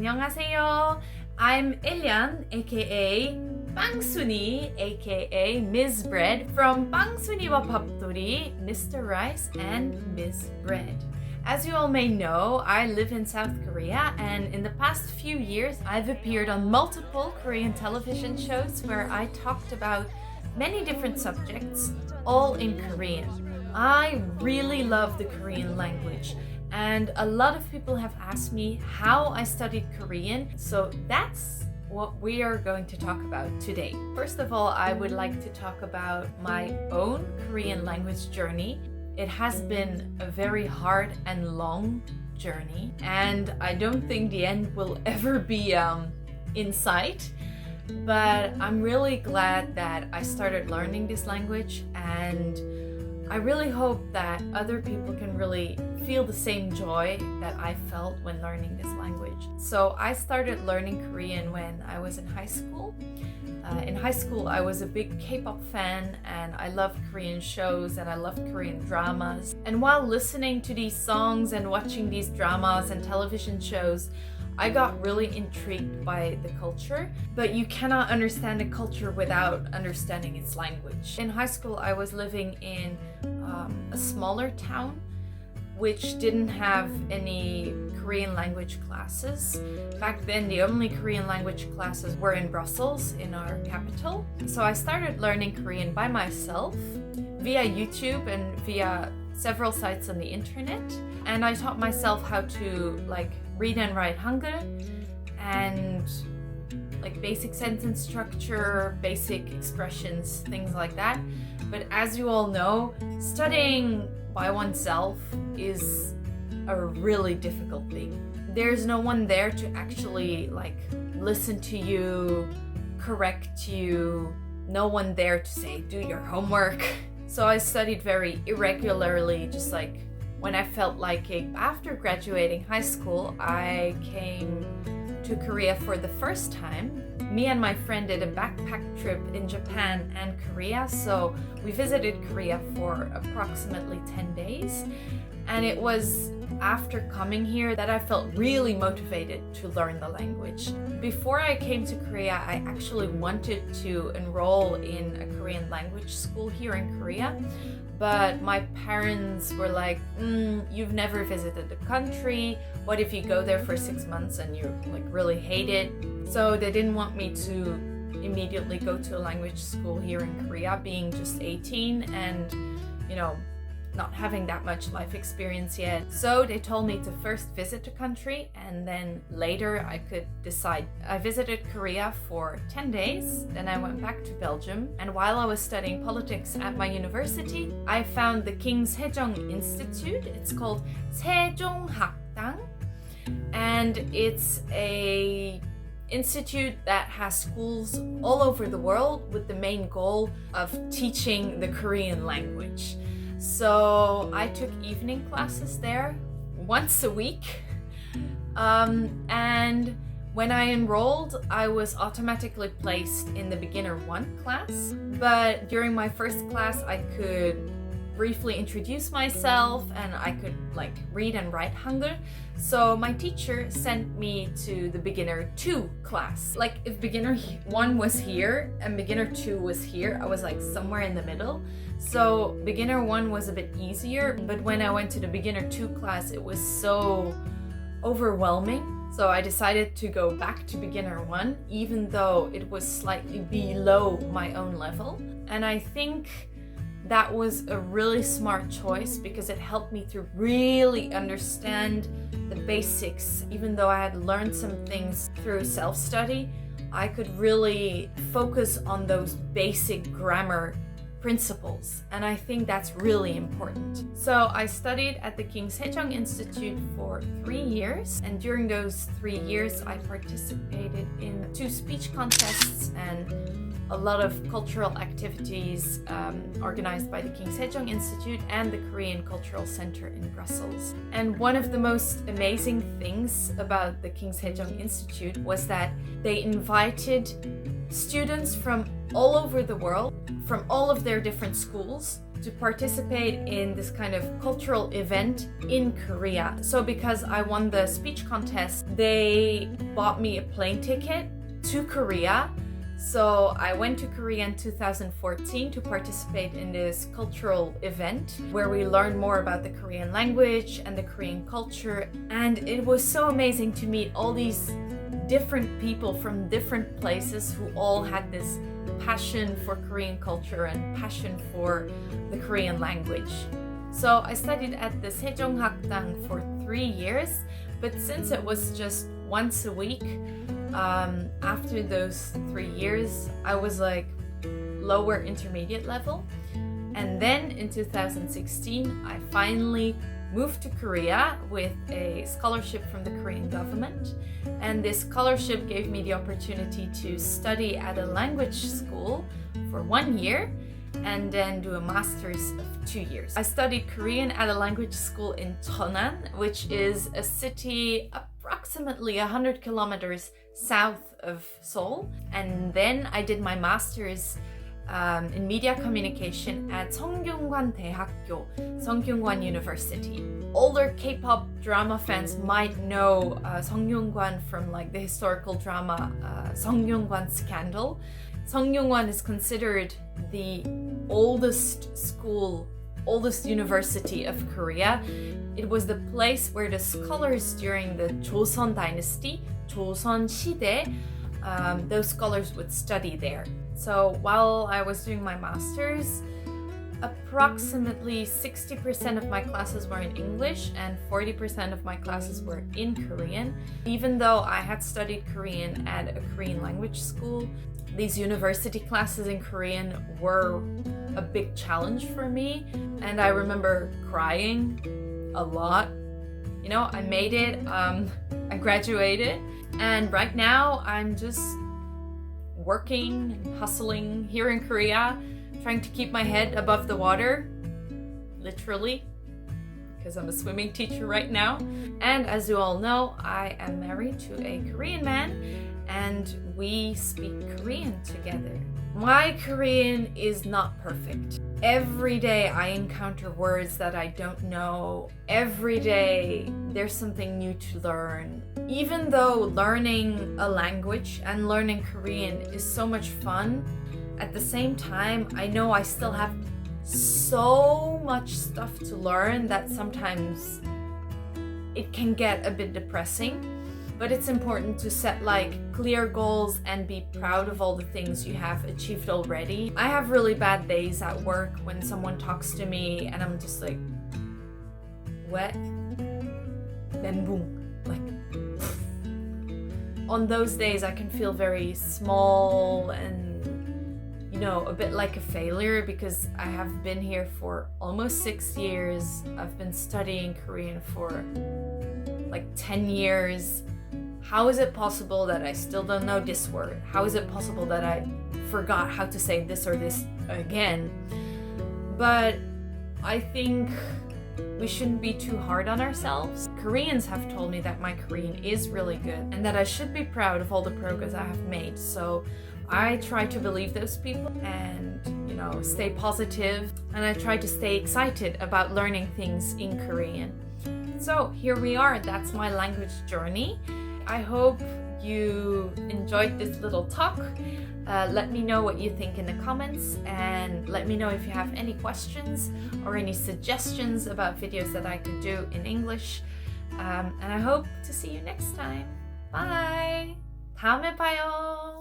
안녕하세요. I'm Elian, aka 빵순이, aka Ms. Bread from 빵순이와 밥돌이, Mr. Rice and Ms. Bread. As you all may know, I live in South Korea, and in the past few years, I've appeared on multiple Korean television shows where I talked about many different subjects, all in Korean. I really love the Korean language, and a lot of people have asked me how I studied Korean, so that's what we are going to talk about today. First of all, I would like to talk about my own Korean language journey. It has been a very hard and long journey, and I don't think the end will ever be in sight. But I'm really glad that I started learning this language, and I really hope that other people can really feel the same joy that I felt when learning this language. So I started learning Korean when I was in high school. In high school, I was a big K-pop fan, and I loved Korean shows and I loved Korean dramas. And while listening to these songs and watching these dramas and television shows, I got really intrigued by the culture, but you cannot understand a culture without understanding its language. In high school, I was living in a smaller town which didn't have any Korean language classes. Back then, the only Korean language classes were in Brussels, in our capital. So I started learning Korean by myself via YouTube and via several sites on the internet. And I taught myself how to read and write Hangul and basic sentence structure, basic expressions, things like that. But as you all know, studying by oneself is a really difficult thing. There's no one there to actually listen to you, correct you, no one there to say, do your homework. So I studied very irregularly, just when I felt like it. After graduating high school, I came to Korea for the first time. Me and my friend did a backpack trip in Japan and Korea, so we visited Korea for approximately 10 days. And it was after coming here that I felt really motivated to learn the language. Before I came to Korea, I actually wanted to enroll in a Korean language school here in Korea. But my parents were like, you've never visited the country. What if you go there for 6 months and you really hate it? So they didn't want me to immediately go to a language school here in Korea, being just 18 and, not having that much life experience yet. So they told me to first visit the country and then later I could decide. I visited Korea for 10 days, then I went back to Belgium, and while I was studying politics at my university, I found the King Sejong Institute. It's called 세종학당, and it's a institute that has schools all over the world with the main goal of teaching the Korean language. So I took evening classes there once a week. And when I enrolled, I was automatically placed in the beginner 1 class. But during my first class, I could briefly introduce myself and I could read and write Hangul. So my teacher sent me to the beginner 2 class. If beginner 1 was here and beginner 2 was here, I was somewhere in the middle. So beginner 1 was a bit easier, but when I went to the beginner 2 class, it was so overwhelming. So I decided to go back to beginner 1, even though it was slightly below my own level. And I think that was a really smart choice because it helped me to really understand the basics. Even though I had learned some things through self-study, I could really focus on those basic grammar principles, and I think that's really important. So I studied at the King Sejong Institute for 3 years, and during those 3 years I participated in 2 speech contests and a lot of cultural activities organized by the King Sejong Institute and the Korean Cultural Center in Brussels. And one of the most amazing things about the King Sejong Institute was that they invited students from all over the world, from all of their different schools, to participate in this kind of cultural event in Korea. So because I won the speech contest, they bought me a plane ticket to Korea. So I went to Korea in 2014 to participate in this cultural event where we learned more about the Korean language and the Korean culture. And it was so amazing to meet all these different people from different places who all had this passion for Korean culture and passion for the Korean language. So I studied at the Sejong학당 for 3 years, but since it was just once a week, after those 3 years, I was like lower intermediate level. And then in 2016, I finally moved to Korea with a scholarship from the Korean government. And this scholarship gave me the opportunity to study at a language school for 1 year and then do a master's of 2 years. I studied Korean at a language school in Cheonan, which is a city approximately 100 kilometers south of Seoul. And then I did my master's in media communication at 성균관 대학교, 성균관 University. Older K-pop drama fans might know 성균관 from like the historical drama 성균관 Scandal. 성균관 is considered the oldest school, oldest university of Korea. It was the place where the scholars during the Joseon dynasty, Joseon 시대, those scholars would study there. So while I was doing my master's, approximately 60% of my classes were in English and 40% of my classes were in Korean. Even though I had studied Korean at a Korean language school, these university classes in Korean were a big challenge for me. And I remember crying a lot. You know, I made it, I graduated, and right now I'm just working and hustling here in Korea, trying to keep my head above the water, literally, because I'm a swimming teacher right now. And as you all know, I am married to a Korean man and we speak Korean together. My Korean is not perfect. Every day I encounter words that I don't know. Every day there's something new to learn. Even though learning a language and learning Korean is so much fun, at the same time, I know I still have so much stuff to learn that sometimes it can get a bit depressing. But it's important to set like clear goals and be proud of all the things you have achieved already. I have really bad days at work when someone talks to me and I'm just like, what? 멘붕. Like, on those days I can feel very small and, you know, a bit like a failure because I have been here for almost 6 years. I've been studying Korean for like 10 years. How is it possible that I still don't know this word? How is it possible that I forgot how to say this or this again? But I think we shouldn't be too hard on ourselves. Koreans have told me that my Korean is really good and that I should be proud of all the progress I have made. So I try to believe those people and, you know, stay positive, and I try to stay excited about learning things in Korean. So here we are. That's my language journey. I hope you enjoyed this little talk. Let me know what you think in the comments, and let me know if you have any questions or any suggestions about videos that I could do in English. And I hope to see you next time. Bye! 다음에 봐요!